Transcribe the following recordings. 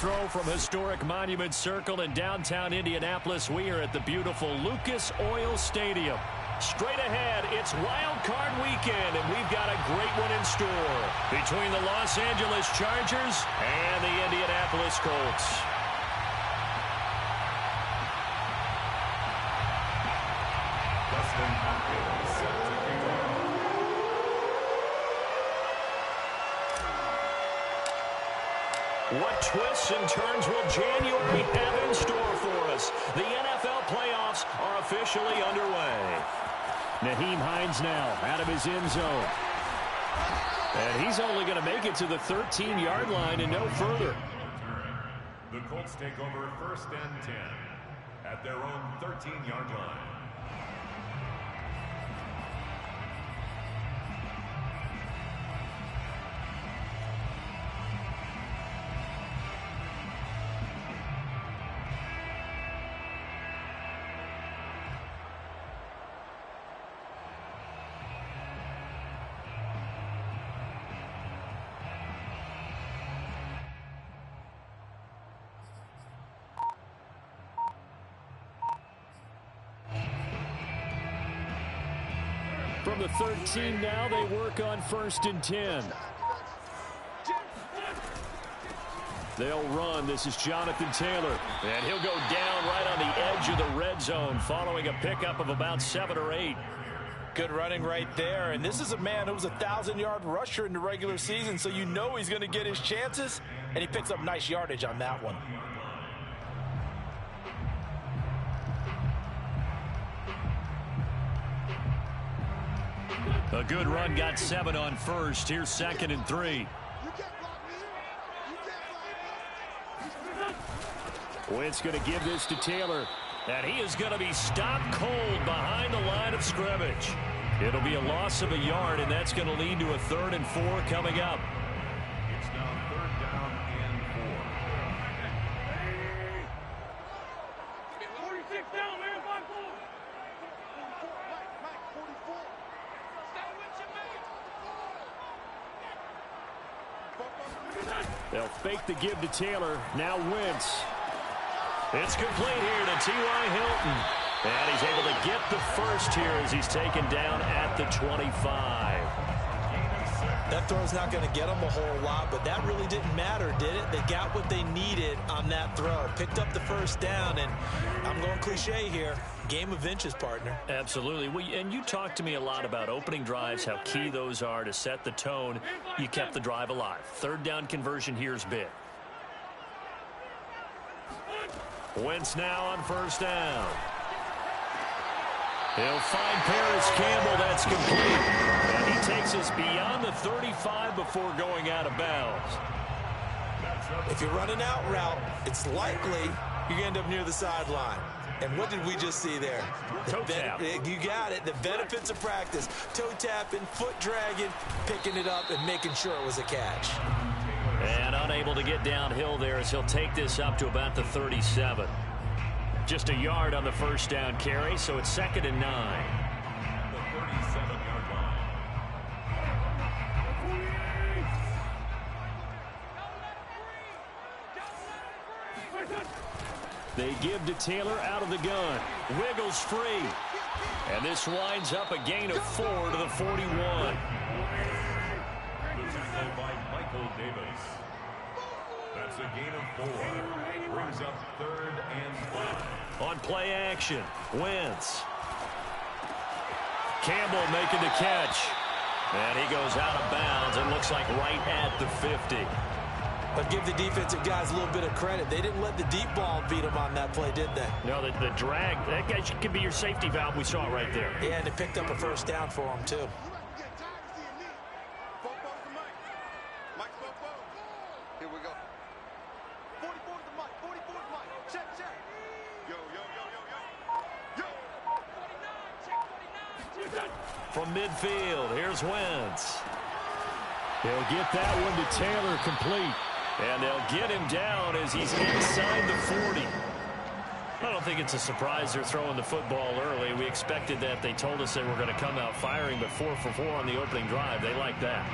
throw from historic Monument Circle in downtown Indianapolis. We are at the beautiful Lucas Oil Stadium. Straight ahead, it's Wild Card Weekend, and we've got a great one in store between the Los Angeles Chargers and the Indianapolis Colts. What twists and turns will January have in store for us? The NFL playoffs are officially underway. Nyheim Hines now out of his end zone. And he's only going to make it to the 13-yard line and no further. The Colts take over 1st and 10 at their own 13-yard line. From the 13 now, they work on 1st and 10. They'll run. This is Jonathan Taylor. And he'll go down right on the edge of the red zone following a pickup of about 7 or 8. Good running right there. And this is a man who was a 1,000-yard rusher in the regular season, so you know he's going to get his chances. And he picks up nice yardage on that one. A good run, got 7 on 1st. Here's 2nd and 3. Wentz going to give this to Taylor. And he is going to be stopped cold behind the line of scrimmage. It'll be a loss of a yard, and that's going to lead to a 3rd and 4 coming up. It's now 3rd down and 4. 46 down, man. 5-4. They'll fake the give to Taylor. Now Wentz. It's complete here to T.Y. Hilton. And he's able to get the first here as he's taken down at the 25. That throw's not going to get them a whole lot, but that really didn't matter, did it? They got what they needed on that throw. Picked up the first down, and I'm going cliche here. Game of inches, partner. Absolutely. And you talked to me a lot about opening drives, how key those are to set the tone. You kept the drive alive. 3rd down conversion here is big. Wentz now on 1st down. He'll find Paris Campbell. That's complete. And he takes us beyond the 35 before going out of bounds. If you're running out route, it's likely you're going to end up near the sideline. And what did we just see there? Toe tap. You got it. The benefits of practice. Toe tapping, foot dragging, picking it up, and making sure it was a catch. And unable to get downhill there as he'll take this up to about the 37. Just a yard on the 1st down carry, so it's 2nd and 9. The 37-yard line. They give to Taylor out of the gun. Wiggles free. And this winds up a gain of 4 to the 41. The tackle by Michael Davis. That's a gain of 4. Brings up 3rd and 5. On play action, Wentz. Campbell making the catch. And he goes out of bounds and looks like right at the 50. But give the defensive guys a little bit of credit. They didn't let the deep ball beat them on that play, did they? No, the drag, that guy could be your safety valve. We saw it right there. Yeah, and they picked up a 1st down for them, too. Here we go. 44 to the mic. 44 to the mic. Check. Yo. From midfield, here's Wentz. He'll get that one to Taylor complete. And they'll get him down as he's inside the 40. I don't think it's a surprise they're throwing the football early. We expected that. They told us they were going to come out firing, but 4 for 4 on the opening drive. They like that.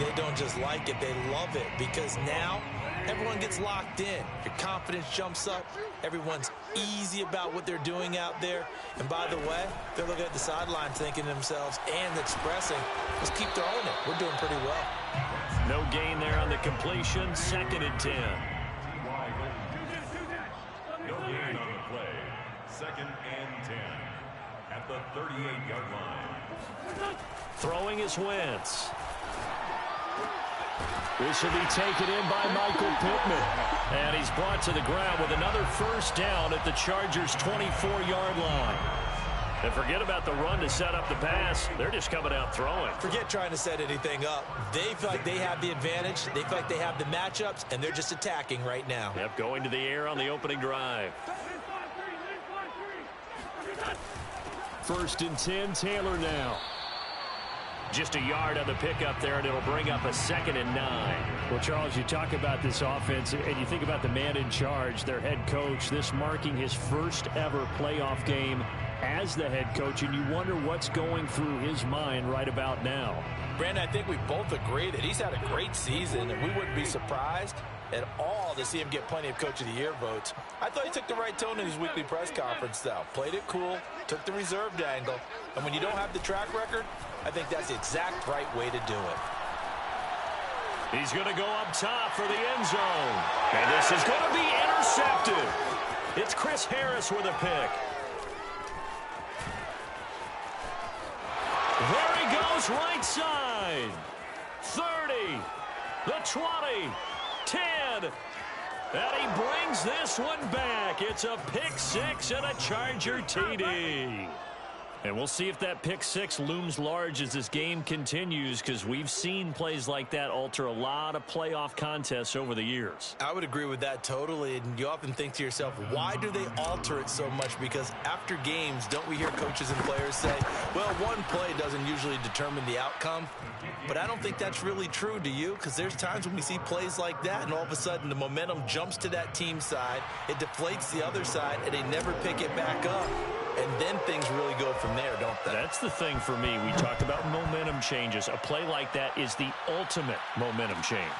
They don't just like it. They love it because now everyone gets locked in. Your confidence jumps up. Everyone's easy about what they're doing out there. And by the way, they're looking at the sideline thinking to themselves and expressing, let's keep throwing it. We're doing pretty well. No gain there on the completion. 2nd and 10. No gain on the play. 2nd and 10 at the 38-yard line. Throwing is Wentz. This will be taken in by Michael Pittman. And he's brought to the ground with another first down at the Chargers' 24-yard line. And forget about the run to set up the pass. They're just coming out throwing. Forget trying to set anything up. They feel like they have the advantage. They feel like they have the matchups, and they're just attacking right now. Yep, going to the air on the opening drive. 1st and 10, Taylor now. Just a yard on the pickup there, and it'll bring up a 2nd and 9. Well, Charles, you talk about this offense, and you think about the man in charge, their head coach, this marking his first ever playoff game as the head coach, and you wonder what's going through his mind right about now. Brandon, I think we both agree that he's had a great season, and we wouldn't be surprised at all to see him get plenty of Coach of the Year votes. I thought he took the right tone in his weekly press conference, though. Played it cool, took the reserved angle, and when you don't have the track record, I think that's the exact right way to do it. He's going to go up top for the end zone. And this is going to be intercepted. It's Chris Harris with a pick. There he goes, right side. 30, the 20, 10. And he brings this one back. It's a pick 6 and a Charger TD. And we'll see if that pick 6 looms large as this game continues, because we've seen plays like that alter a lot of playoff contests over the years. I would agree with that totally, and you often think to yourself, why do they alter it so much? Because after games, don't we hear coaches and players say, well, one play doesn't usually determine the outcome? But I don't think that's really true, do you? Because there's times when we see plays like that, and all of a sudden the momentum jumps to that team side, it deflates the other side, and they never pick it back up. And then things really go from there, don't they? That's the thing for me. We talk about momentum changes. A play like that is the ultimate momentum change.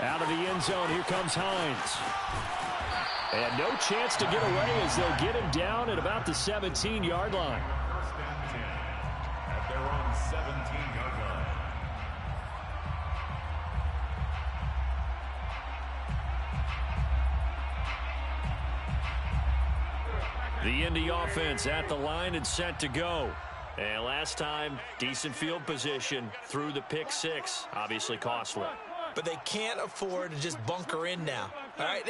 Out of the end zone, here comes Hines. And no chance to get away as they'll get him down at about the 17-yard line. First and 10 at their own 17-yard line. The Indy offense at the line and set to go. And last time, decent field position through the pick 6. Obviously costly. But they can't afford to just bunker in now. All right,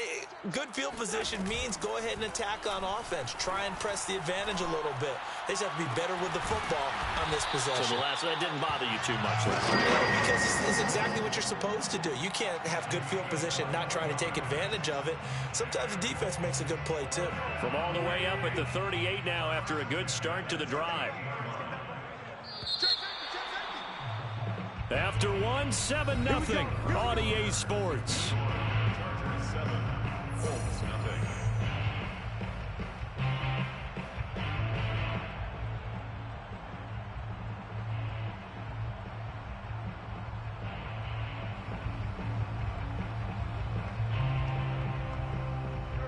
good field position means go ahead and attack on offense. Try and press the advantage a little bit. They just have to be better with the football on this possession. So that didn't bother you too much last time. No, because it's exactly what you're supposed to do. You can't have good field position, not try to take advantage of it. Sometimes the defense makes a good play, too. From all the way up at the 38 now after a good start to the drive. After 1, 7-0 on EA Sports. 7, Colts nothing.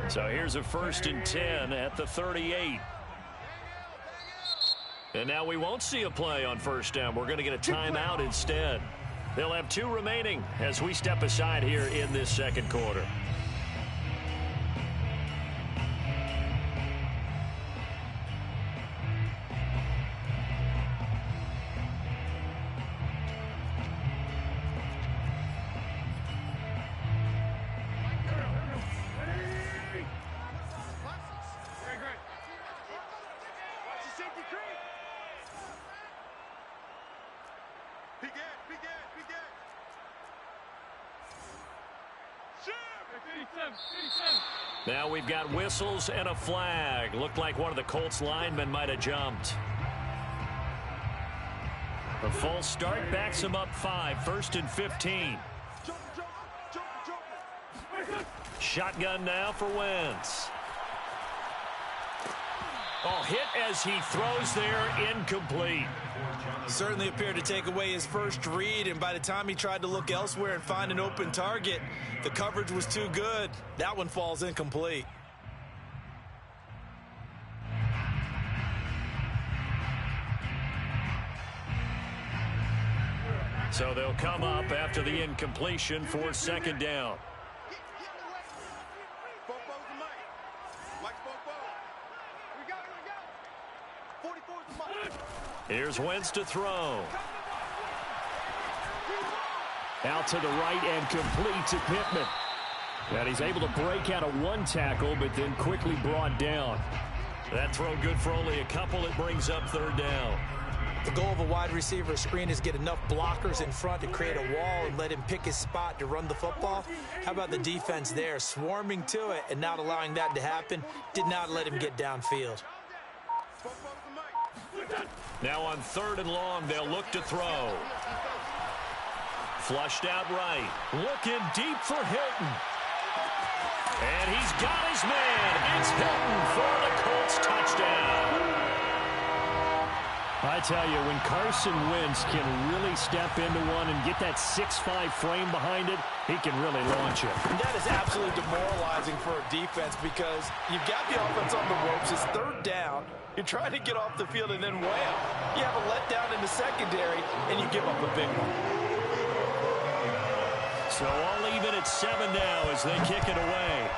So here's a 1st and 10 at the 38. And now we won't see a play on first down. We're going to get a timeout instead. They'll have 2 remaining as we step aside here in this second quarter. Now we've got whistles and a flag. Looked like one of the Colts linemen might have jumped. The false start backs him up 5, 1st and 15. Shotgun now for Wentz. Oh, hit as he throws there, incomplete. Certainly appeared to take away his first read, and by the time he tried to look elsewhere and find an open target, the coverage was too good. That one falls incomplete. So they'll come up after the incompletion for second down. Here's Wentz to throw. Out to the right and complete to Pittman. And he's able to break out of one tackle, but then quickly brought down. That throw good for only a couple. It brings up third down. The goal of a wide receiver screen is get enough blockers in front to create a wall and let him pick his spot to run the football. How about the defense there, swarming to it and not allowing that to happen? Did not let him get downfield. Now on third and long, they'll look to throw. Flushed out right. Looking deep for Hilton. And he's got his man. It's Hilton for the Colts touchdown. I tell you, when Carson Wentz can really step into one and get that 6'5" frame behind it, he can really launch it. That is absolutely demoralizing for a defense because you've got the offense on the ropes. It's third down. You're trying to get off the field, and then wham, you have a letdown in the secondary, and you give up a big one. So all even at 7 now as they kick it away.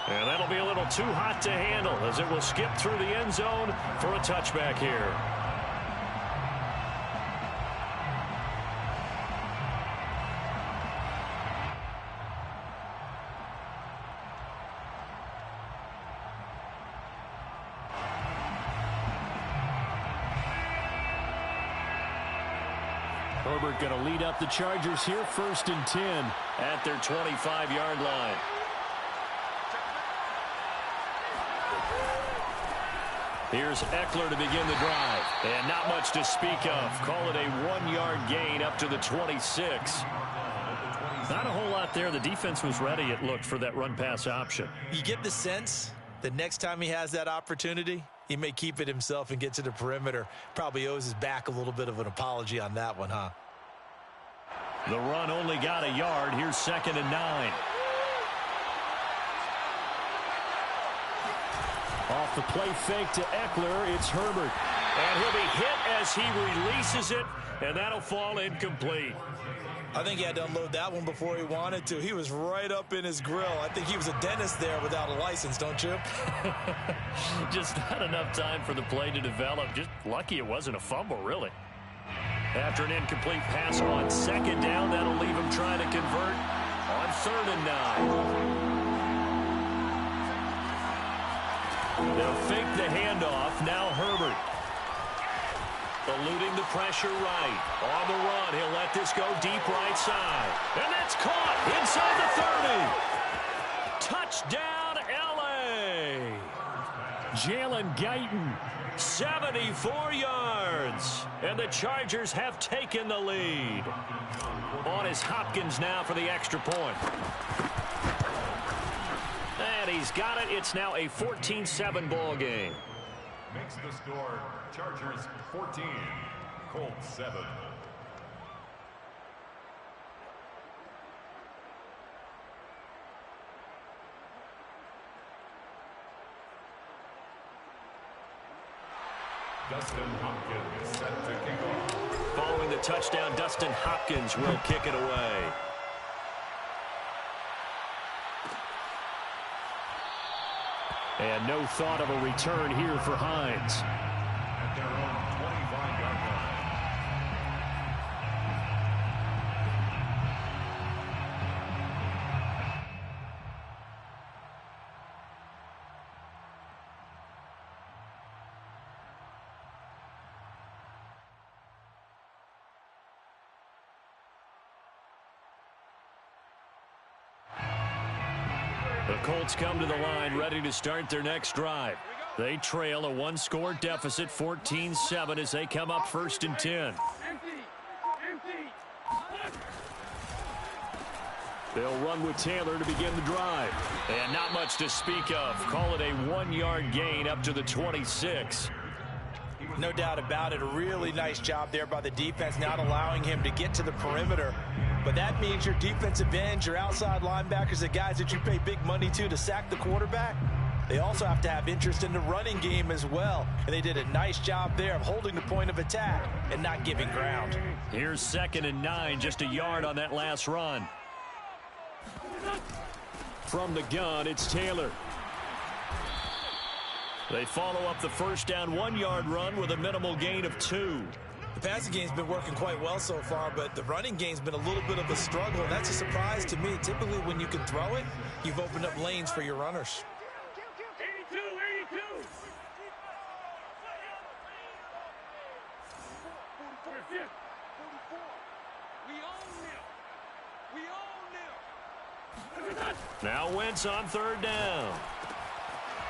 And that'll be a little too hot to handle as it will skip through the end zone for a touchback here. Herbert going to lead up the Chargers here, 1st and 10 at their 25-yard line. Here's Eckler to begin the drive. And not much to speak of. Call it a 1-yard gain up to the 26. Not a whole lot there. The defense was ready, it looked, for that run-pass option. You get the sense that next time he has that opportunity, he may keep it himself and get to the perimeter. Probably owes his back a little bit of an apology on that one, huh? The run only got a yard. Here's 2nd and 9. Off the play fake to Eckler, it's Herbert. And he'll be hit as he releases it, and that'll fall incomplete. I think he had to unload that one before he wanted to. He was right up in his grill. I think he was a dentist there without a license, don't you? Just not enough time for the play to develop. Just lucky it wasn't a fumble, really. After an incomplete pass on 2nd down, that'll leave him trying to convert on 3rd and 9. They'll fake the handoff. Now Herbert. Eluding the pressure right. On the run, he'll let this go deep right side. And that's caught inside the 30. Touchdown, L.A. Jalen Guyton. 74 yards. And the Chargers have taken the lead. On is Hopkins now for the extra point. And he's got it. It's now a 14-7 ball game. Makes the score Chargers 14, Colts 7. Dustin Hopkins set to kick off. Following the touchdown, Dustin Hopkins will kick it away. And no thought of a return here for Hines. At their own 25-yard line. The Colts come to the line ready to start their next drive. They trail a 1-score deficit, 14-7, as they come up 1st and 10. They'll run with Taylor to begin the drive. And not much to speak of. Call it a 1-yard gain up to the 26. No doubt about it. A really nice job there by the defense, not allowing him to get to the perimeter. But that means your defensive ends, your outside linebackers, the guys that you pay big money to sack the quarterback, they also have to have interest in the running game as well. And they did a nice job there of holding the point of attack and not giving ground. Here's 2nd and 9, just a yard on that last run. From the gun, it's Taylor. They follow up the first down 1-yard run with a minimal gain of 2. The passing game's been working quite well so far, but the running game's been a little bit of a struggle, and that's a surprise to me. Typically, when you can throw it, you've opened up lanes for your runners. 82. Now Wentz on 3rd down.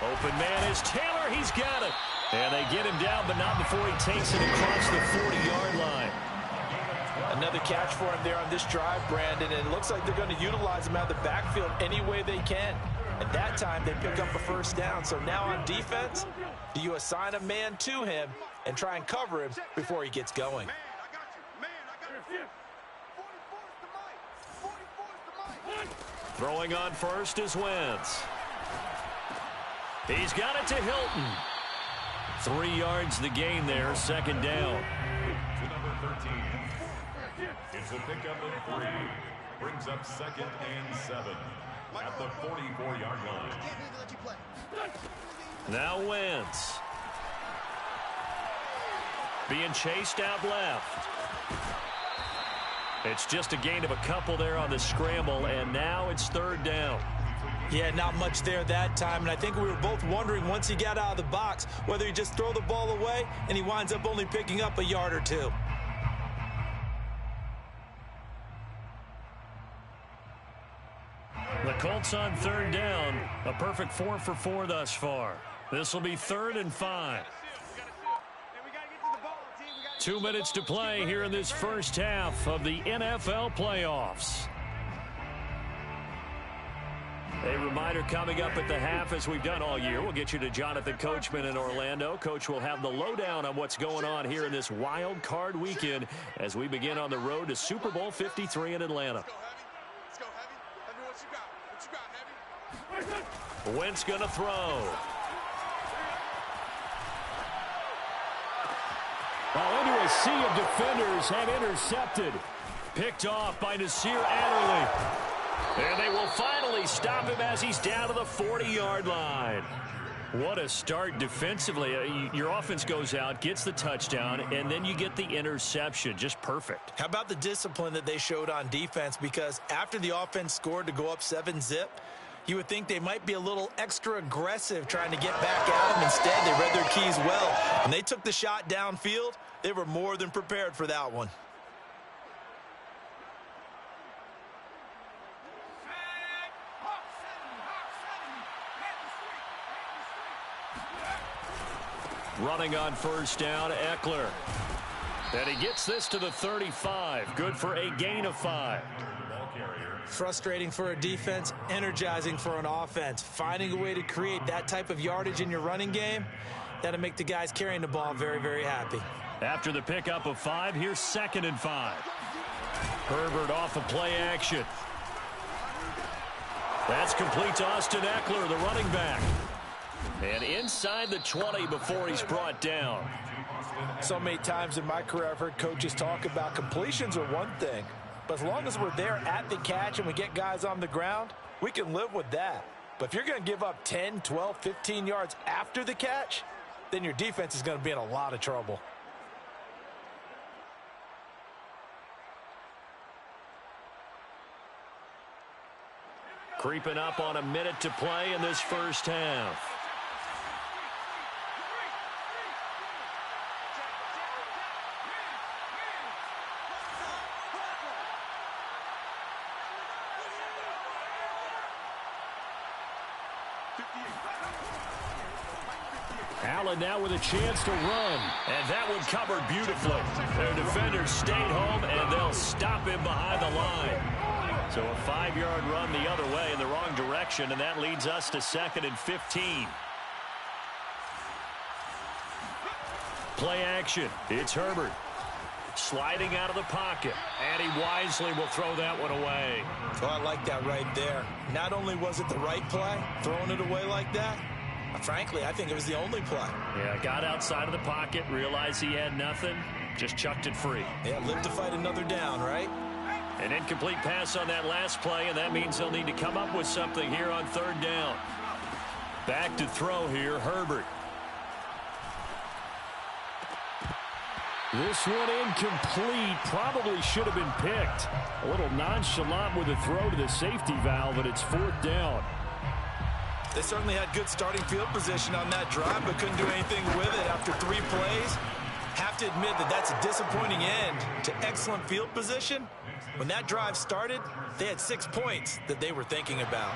Open man is Taylor. He's got it. And they get him down, but not before he takes it across the 40-yard line. Another catch for him there on this drive, Brandon, and it looks like they're going to utilize him out of the backfield any way they can. At that time, they pick up a first down. So now on defense, do you assign a man to him and try and cover him before he gets going? Throwing on first is Wentz. He's got it to Hilton. 3 yards the gain there, 2nd down. To number 13. It's a pickup of 3. Brings up 2nd and 7 at the 44-yard line. Now Wentz. Being chased out left. It's just a gain of a couple there on the scramble, and now it's 3rd down. Yeah, not much there that time, and I think we were both wondering once he got out of the box whether he just throw the ball away and he winds up only picking up a yard or 2. The Colts on 3rd down, a perfect 4 for 4 thus far. This will be 3rd and 5. 2 minutes to play here in this first half of the NFL playoffs. A reminder coming up at the half, as we've done all year. We'll get you to Jonathan Coachman in Orlando. Coach will have the lowdown on what's going on here in this wild card weekend as we begin on the road to Super Bowl 53 in Atlanta. Let's go, Heavy. Heavy, what you got? What you got, Heavy? Wentz going to throw. Well, into a sea of defenders, and intercepted. Picked off by Nasir Adderley. And they will finally stop him as he's down to the 40-yard line. What a start defensively. Your offense goes out, gets the touchdown, and then you get the interception. Just perfect. How about the discipline that they showed on defense? Because after the offense scored to go up 7-zip, you would think they might be a little extra aggressive trying to get back at them. Instead, they read their keys well. When they took the shot downfield, they were more than prepared for that one. Running on first down, Eckler. And he gets this to the 35. Good for a gain of 5. Frustrating for a defense, energizing for an offense. Finding a way to create that type of yardage in your running game, that'll make the guys carrying the ball very, very happy. After the pickup of 5, here's 2nd and 5. Herbert off of play action. That's complete to Austin Eckler, the running back. And inside the 20 before he's brought down. So many times in my career I've heard coaches talk about completions are one thing, but as long as we're there at the catch and we get guys on the ground, we can live with that. But if you're going to give up 10, 12, 15 yards after the catch, then your defense is going to be in a lot of trouble. Creeping up on a minute to play in this first half. Allen now with a chance to run. And that one covered beautifully. Their defenders stayed home, and they'll stop him behind the line. So a 5-yard run the other way in the wrong direction, and that leads us to 2nd and 15. Play action. It's Herbert. Sliding out of the pocket, and he wisely will throw that one away. Oh, I like that right there. Not only was it the right play, throwing it away like that, frankly, I think it was the only play. Yeah, got outside of the pocket, realized he had nothing, just chucked it free. Yeah, live to fight another down, right? An incomplete pass on that last play, and that means they'll need to come up with something here on 3rd down. Back to throw here, Herbert. This one incomplete. Probably should have been picked. A little nonchalant with a throw to the safety valve, but it's 4th down. They certainly had good starting field position on that drive, but couldn't do anything with it after 3 plays. Have to admit that that's a disappointing end to excellent field position. When that drive started, they had 6 points that they were thinking about.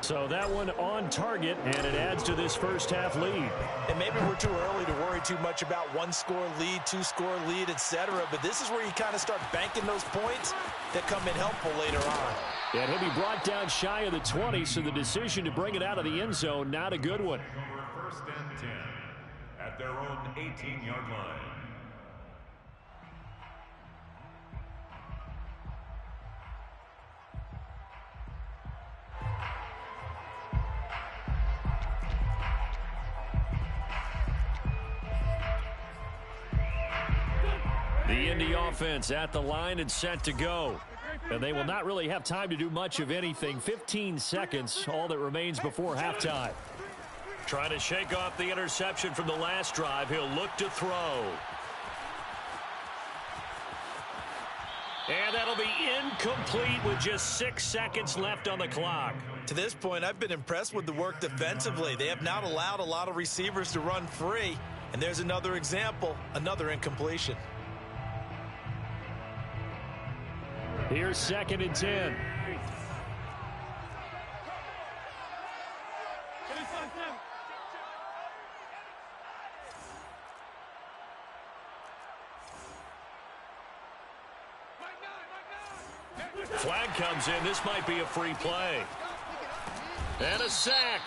So that one on target, and it adds to this first half lead. And maybe we're too early to worry too much about 1-score lead, 2-score lead, etc. But this is where you kind of start banking those points that come in helpful later on. And he'll be brought down shy of the 20, so the decision to bring it out of the end zone, not a good one. 1st and 10 at their own 18-yard line. The Indy offense at the line and set to go. And they will not really have time to do much of anything. 15 seconds, all that remains before halftime. Trying to shake off the interception from the last drive. He'll look to throw. And that'll be incomplete with just 6 seconds left on the clock. To this point, I've been impressed with the work defensively. They have not allowed a lot of receivers to run free. And there's another example, another incompletion. Here's 2nd and 10. Flag comes in. This might be a free play. And a sack.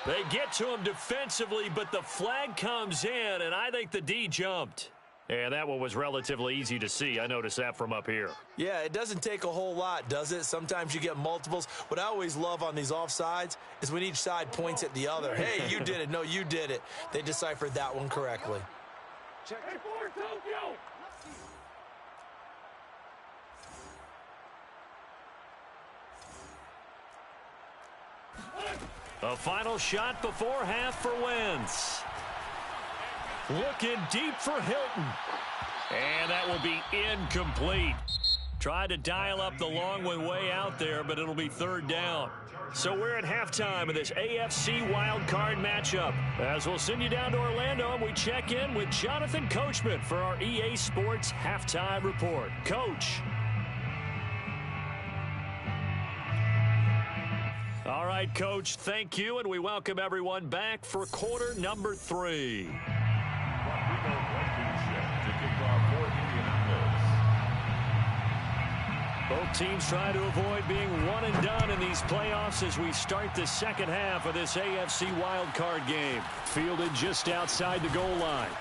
They get to him defensively, but the flag comes in, and I think the D jumped. And that one was relatively easy to see. I noticed that from up here. Yeah, it doesn't take a whole lot, does it? Sometimes you get multiples. What I always love on these offsides is when each side points at the other. Hey, you did it. No, you did it. They deciphered that one correctly. Check. Hey, forward, Tokyo! A final shot before half for Wentz. Looking deep for Hilton. And that will be incomplete. Tried to dial up the long one way out there, but it'll be 3rd down. So we're at halftime of this AFC wildcard matchup. As we'll send you down to Orlando, and we check in with Jonathan Coachman for our EA Sports Halftime Report. Coach. All right, Coach, thank you, and we welcome everyone back for quarter number 3. Both teams try to avoid being one and done in these playoffs as we start the second half of this AFC wildcard game. Fielded just outside the goal line.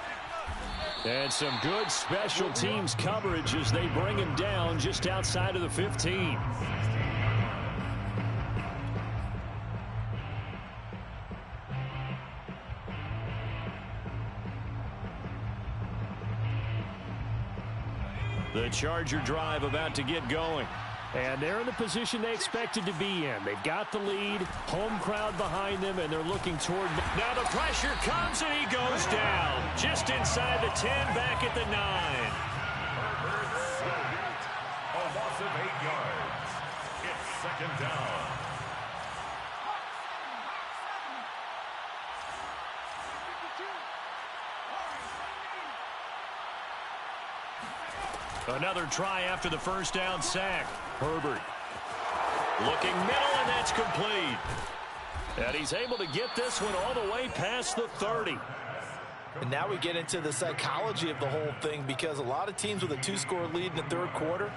And some good special teams coverage as they bring him down just outside of the 15. The Charger drive about to get going. And they're in the position they expected to be in. They've got the lead, home crowd behind them, and they're looking toward... Now the pressure comes, and he goes down. Just inside the 10, back at the 9. A loss of 8 yards. It's 2nd down. Another try after the first down sack. Herbert looking middle, and that's complete. And he's able to get this one all the way past the 30. And now we get into the psychology of the whole thing, because a lot of teams with a 2-score lead in the 3rd quarter,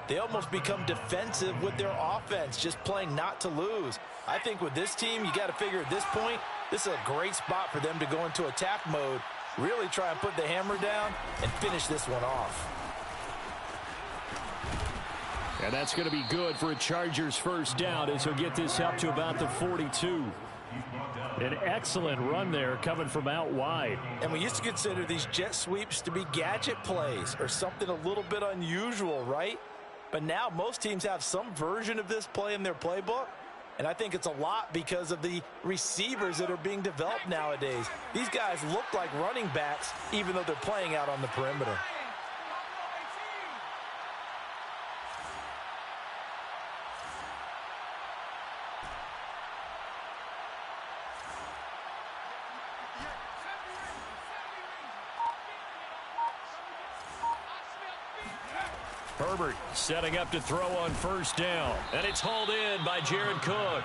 they almost become defensive with their offense, just playing not to lose. I think with this team, you got to figure at this point, this is a great spot for them to go into attack mode, really try and put the hammer down and finish this one off. And that's going to be good for a Chargers first down as he'll get this up to about the 42. An excellent run there coming from out wide. And we used to consider these jet sweeps to be gadget plays or something a little bit unusual, right? But now most teams have some version of this play in their playbook. And I think it's a lot because of the receivers that are being developed nowadays. These guys look like running backs even though they're playing out on the perimeter. Herbert setting up to throw on first down. And it's hauled in by Jared Cook.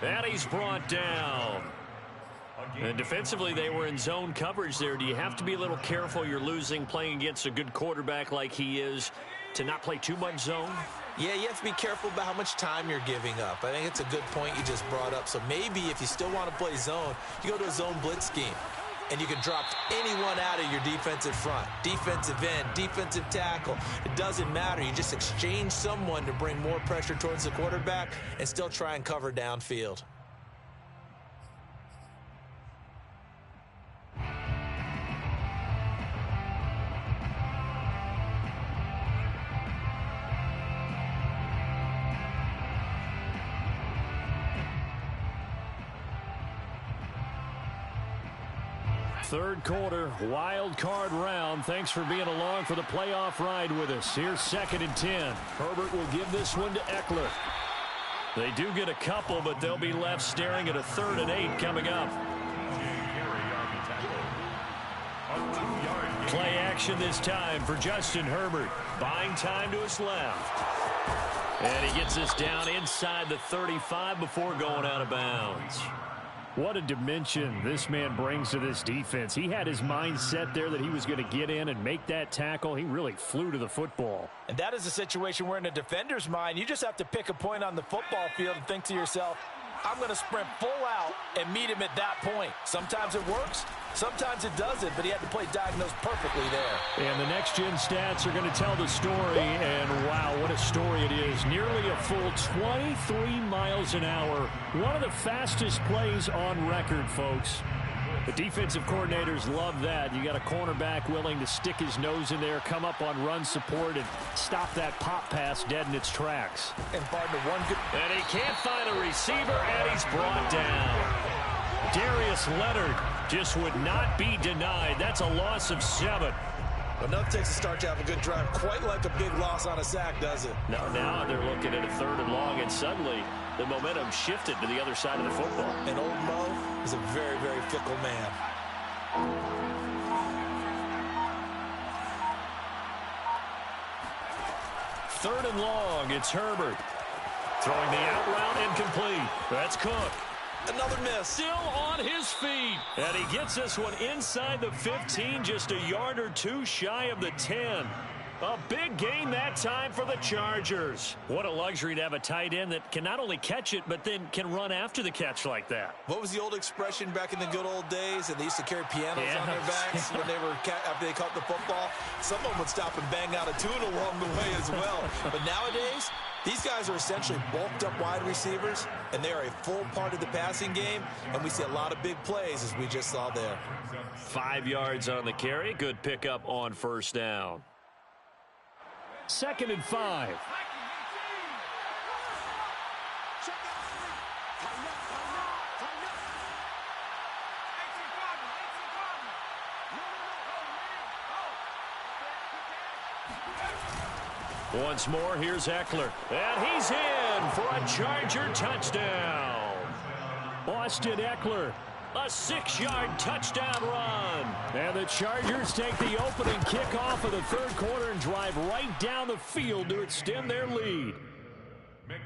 And he's brought down. And defensively, they were in zone coverage there. Do you have to be a little careful you're losing playing against a good quarterback like he is to not play too much zone? Yeah, you have to be careful about how much time you're giving up. I think it's a good point you just brought up. So maybe if you still want to play zone, you go to a zone blitz scheme. And you can drop anyone out of your defensive front. Defensive end, defensive tackle. It doesn't matter. You just exchange someone to bring more pressure towards the quarterback and still try and cover downfield. Third quarter, wild card round. Thanks for being along for the playoff ride with us. Here's 2nd and 10. Herbert will give this one to Eckler. They do get a couple, but they'll be left staring at a 3rd and 8 coming up. Play action this time for Justin Herbert. Buying time to his left. And he gets this down inside the 35 before going out of bounds. What a dimension this man brings to this defense. He had his mind set there that he was going to get in and make that tackle. He really flew to the football. And that is a situation where in a defender's mind, you just have to pick a point on the football field and think to yourself, I'm going to sprint full out and meet him at that point. Sometimes it works, sometimes it doesn't, but he had to play diagnosed perfectly there. And the next-gen stats are going to tell the story, and wow, what a story it is. Nearly a full 23 miles an hour. One of the fastest plays on record, folks. The defensive coordinators love that. You got a cornerback willing to stick his nose in there, come up on run support, and stop that pop pass dead in its tracks. And partner, one good... And he can't find a receiver, and he's brought down. Darius Leonard just would not be denied. That's a loss of 7. But nothing takes a start to have a good drive quite like a big loss on a sack, does it? No, now they're looking at a 3rd and long, and suddenly the momentum shifted to the other side of the football. And old Mo is a very, very fickle man. Third and long, it's Herbert. Throwing the out route incomplete. That's Cook. Another miss. Still on his feet. And he gets this one inside the 15, just a yard or two shy of the 10. A big gain that time for the Chargers. What a luxury to have a tight end that can not only catch it, but then can run after the catch like that. What was the old expression back in the good old days? And they used to carry pianos on their backs when they were after they caught the football. Someone would stop and bang out a tune along the way as well. But nowadays, these guys are essentially bulked up wide receivers, and they are a full part of the passing game, and we see a lot of big plays as we just saw there. 5 yards on the carry. Good pickup on first down. 2nd and 5. Once more, here's Eckler. And he's in for a Charger touchdown. Austin Eckler. A 6-yard touchdown run. And the Chargers take the opening kickoff of the 3rd quarter and drive right down the field to extend their lead.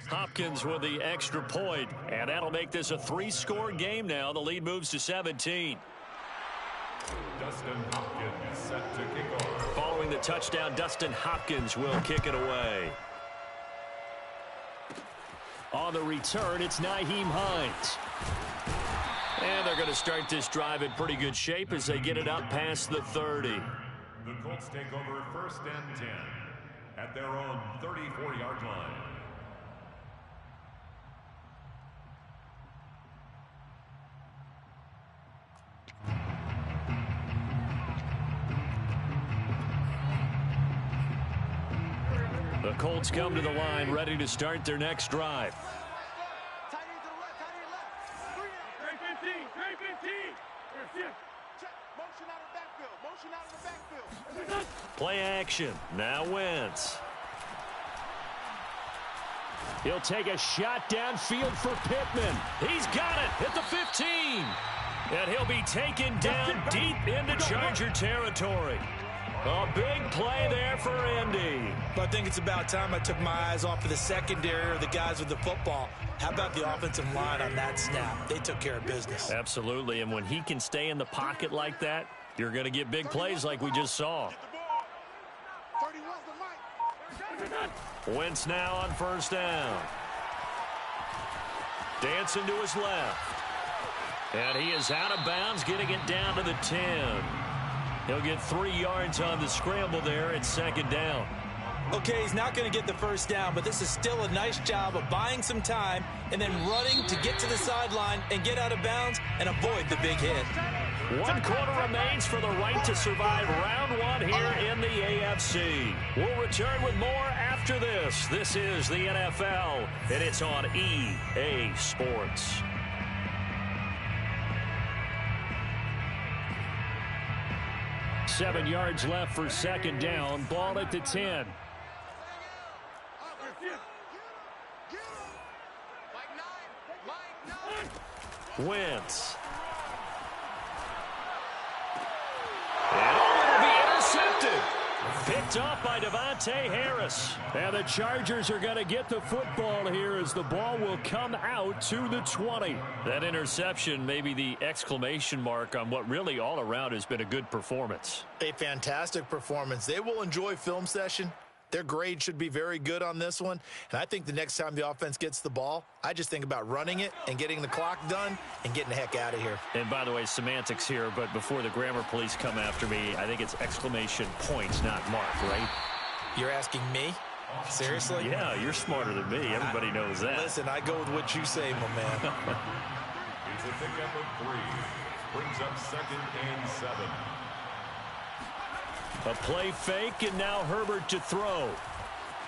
Hopkins with the extra point, and that'll make this a 3-score game now. The lead moves to 17. Dustin Hopkins set to kick off. Following the touchdown, Dustin Hopkins will kick it away. On the return, it's Nyheim Hines. And they're going to start this drive in pretty good shape as they get it up past the 30. The Colts take over 1st and 10 at their own 34-yard line. The Colts come to the line ready to start their next drive. Tight end to the left, tight end left. 3-15, 3-15. Check. Motion out of the backfield. Motion out of the backfield. Play action. Now Wentz. He'll take a shot downfield for Pittman. He's got it at the 15. And he'll be taken down deep into Charger territory. A big play there for Indy. But I think it's about time I took my eyes off of the secondary or the guys with the football. How about the offensive line on that snap? They took care of business. Absolutely, and when he can stay in the pocket like that, you're going to get big plays like we just saw. 31's the mic. Wentz now on 1st down. Dancing to his left. And he is out of bounds, getting it down to the 10. He'll get 3 yards on the scramble there at 2nd down. Okay, he's not going to get the 1st down, but this is still a nice job of buying some time and then running to get to the sideline and get out of bounds and avoid the big hit. 1 quarter remains for the right to survive round 1 here in the AFC. We'll return with more after this. This is the NFL, and it's on EA Sports. Seven yards left for 2nd down. Ball at the 10. Wentz. And it'll be intercepted. Picked up by Devontae Harris. And the Chargers are going to get the football here as the ball will come out to the 20. That interception may be the exclamation mark on what really all around has been a good performance. A fantastic performance. They will enjoy film session. Their grade should be very good on this one. And I think the next time the offense gets the ball, I just think about running it and getting the clock done and getting the heck out of here. And by the way, semantics here, but before the grammar police come after me, I think it's exclamation points, not mark, right? You're asking me? Seriously? Yeah, you're smarter than me. Everybody knows that. Listen, I go with what you say, my man. It's a pickup of 3. Brings up 2nd and 7. A play fake, and now Herbert to throw.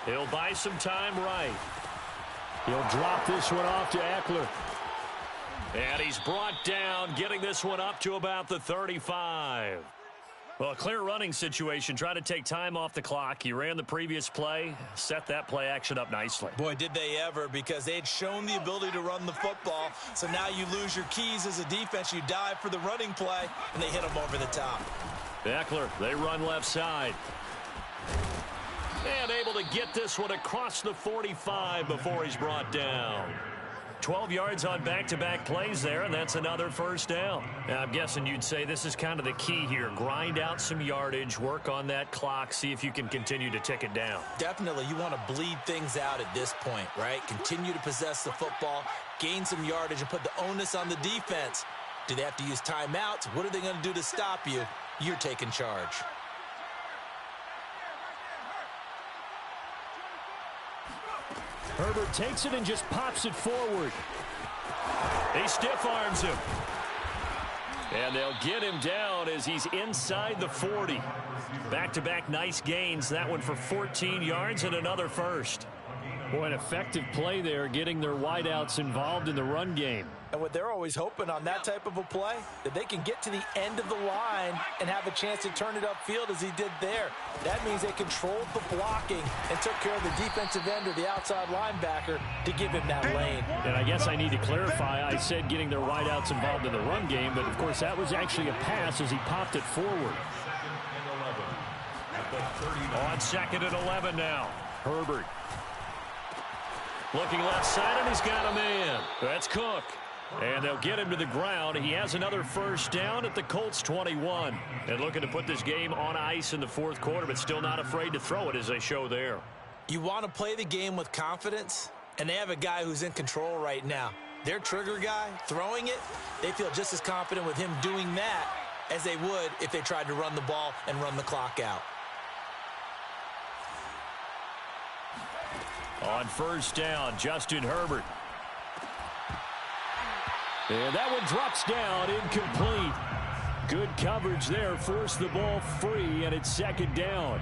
He'll buy some time right. He'll drop this one off to Eckler. And he's brought down, getting this one up to about the 35. Well, a clear running situation. Try to take time off the clock. He ran the previous play, set that play action up nicely. Boy, did they ever, because they had shown the ability to run the football. So now you lose your keys as a defense. You dive for the running play, and they hit them over the top. Eckler, they run left side. And able to get this one across the 45 before he's brought down. 12 yards on back-to-back plays there, and that's another 1st down. Now, I'm guessing you'd say this is kind of the key here. Grind out some yardage, work on that clock, see if you can continue to tick it down. Definitely, you want to bleed things out at this point, right? Continue to possess the football, gain some yardage, and put the onus on the defense. Do they have to use timeouts? What are they going to do to stop you? You're taking charge. Herbert takes it and just pops it forward. He stiff arms him. And they'll get him down as he's inside the 40. Back-to-back nice gains. That one for 14 yards and another 1st. Boy, an effective play there, getting their wideouts involved in the run game. And what they're always hoping on that type of a play, that they can get to the end of the line and have a chance to turn it upfield as he did there. That means they controlled the blocking and took care of the defensive end or the outside linebacker to give him that lane. And I guess I need to clarify, I said getting their wideouts involved in the run game, but of course that was actually a pass as he popped it forward. On 2nd and 11 now. Herbert. Looking left side, and he's got a man. That's Cook. And they'll get him to the ground. He has another 1st down at the Colts 21. And looking to put this game on ice in the 4th quarter, but still not afraid to throw it as they show there. You want to play the game with confidence? And they have a guy who's in control right now. Their trigger guy, throwing it, they feel just as confident with him doing that as they would if they tried to run the ball and run the clock out. On first down, Justin Herbert. And that one drops down, incomplete. Good coverage there, forced the ball free, and it's second down.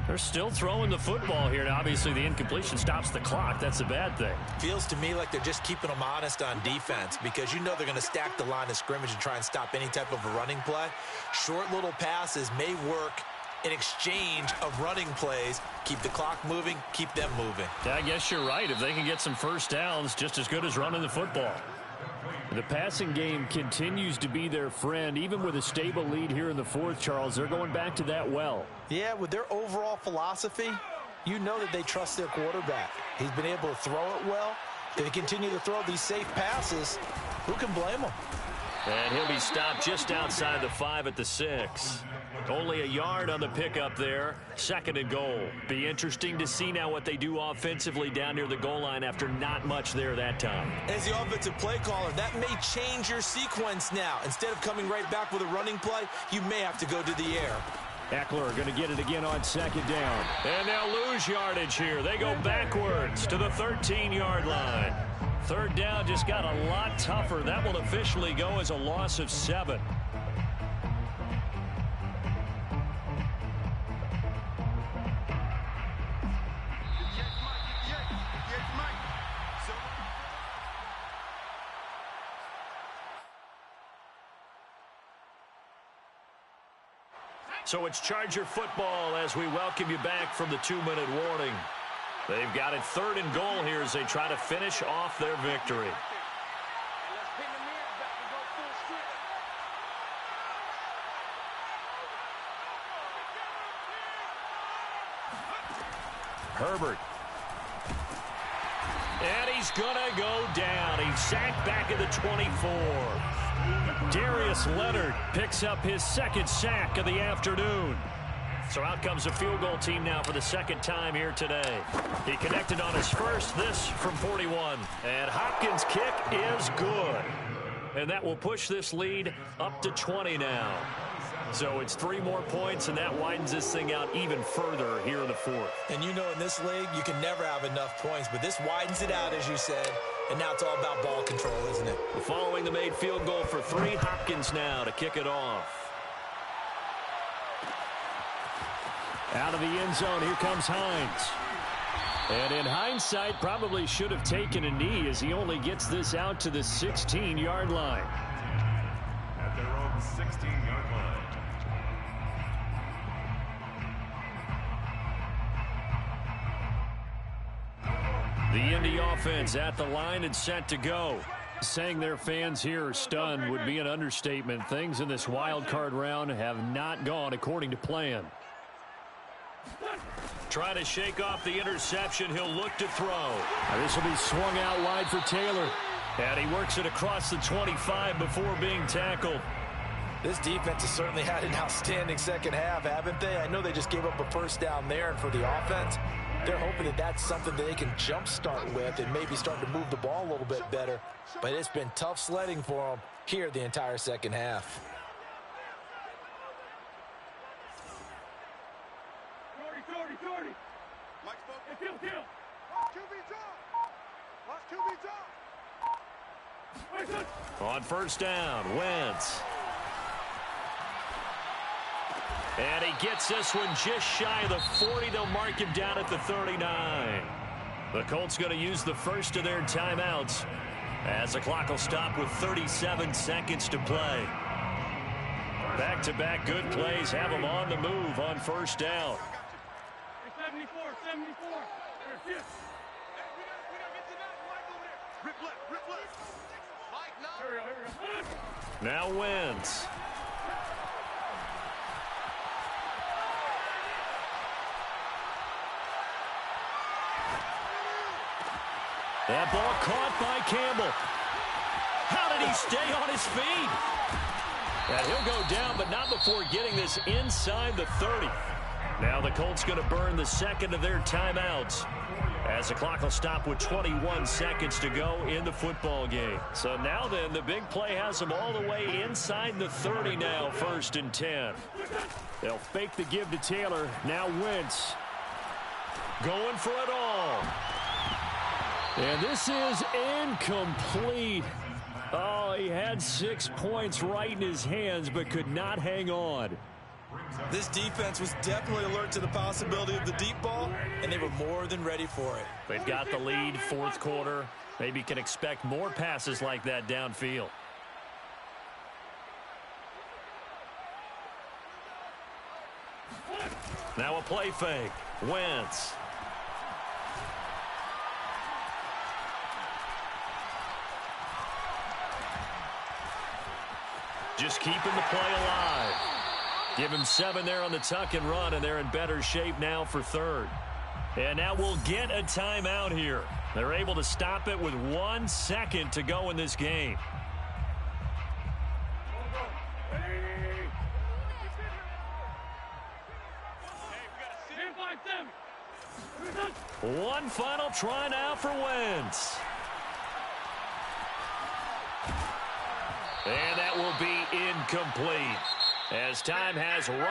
They're still throwing the football here. Now, obviously, the incompletion stops the clock. That's a bad thing. Feels to me like they're just keeping them honest on defense because you know they're going to stack the line of scrimmage and try and stop any type of a running play. Short little passes may work in exchange of running plays. Keep the clock moving, keep them moving. Yeah, I guess you're right. If they can get some first downs, just as good as running the football. The passing game continues to be their friend. Even with a stable lead here in the fourth, Charles, they're going back to that well. Yeah, with their overall philosophy, you know that they trust their quarterback. He's been able to throw it well. If they continue to throw these safe passes, who can blame them? And he'll be stopped just outside the 5 at the 6. Only a yard on the pickup there. Second and goal. Be interesting to see now what they do offensively down near the goal line after not much there that time. As the offensive play caller, that may change your sequence now. Instead of coming right back with a running play, you may have to go to the air. Eckler going to get it again on second down. And they'll lose yardage here. They go backwards to the 13-yard line. Third down just got a lot tougher. That will officially go as a loss of 7. So it's Charger football as we welcome you back from the 2-minute warning. They've got it third and goal here as they try to finish off their victory. Herbert. And he's going to go down. He's sacked back at the 24. Darius Leonard picks up his second sack of the afternoon. So out comes the field goal team now for the second time here today. He connected on his first, this from 41. And Hopkins' kick is good. And that will push this lead up to 20 now. So it's 3 more points, and that widens this thing out even further here in the fourth. And you know in this league, you can never have enough points, but this widens it out, as you said. And now it's all about ball control, isn't it? Following the made field goal for 3, Hopkins now to kick it off. Out of the end zone, here comes Hines. And in hindsight, probably should have taken a knee as he only gets this out to the 16-yard line. At their own 16-yard line. The Indy offense at the line and set to go. Saying their fans here are stunned would be an understatement. Things in this wild card round have not gone according to plan. Trying to shake off the interception. He'll look to throw. This will be swung out wide for Taylor. And he works it across the 25 before being tackled. This defense has certainly had an outstanding second half, haven't they? I know they just gave up a first down there, and for the offense, they're hoping that that's something that they can jumpstart with and maybe start to move the ball a little bit better. But it's been tough sledding for them here the entire second half. 30. Mike spoke. Kill. On first down, Wentz. And he gets this one just shy of the 40. They'll mark him down at the 39. The Colts going to use the first of their timeouts as the clock will stop with 37 seconds to play. Back-to-back good plays have them on the move on first down. 74. Now Wentz. That ball caught by Campbell. How did he stay on his feet? And he'll go down, but not before getting this inside the 30. Now the Colts going to burn the second of their timeouts, as the clock will stop with 21 seconds to go in the football game. So now then, the big play has them all the way inside the 30 now, 1st and 10. They'll fake the give to Taylor. Now Wentz going for it all. And this is incomplete. Oh, he had 6 points right in his hands, but could not hang on. This defense was definitely alert to the possibility of the deep ball, and they were more than ready for it. They've got the lead, 4th quarter. Maybe can expect more passes like that downfield. Now a play fake. Wentz. Just keeping the play alive. Give him 7 there on the tuck and run, and they're in better shape now for 3rd. And now we'll get a timeout here. They're able to stop it with 1 second to go in this game. One final try now for Wentz. And that will be incomplete, as time has run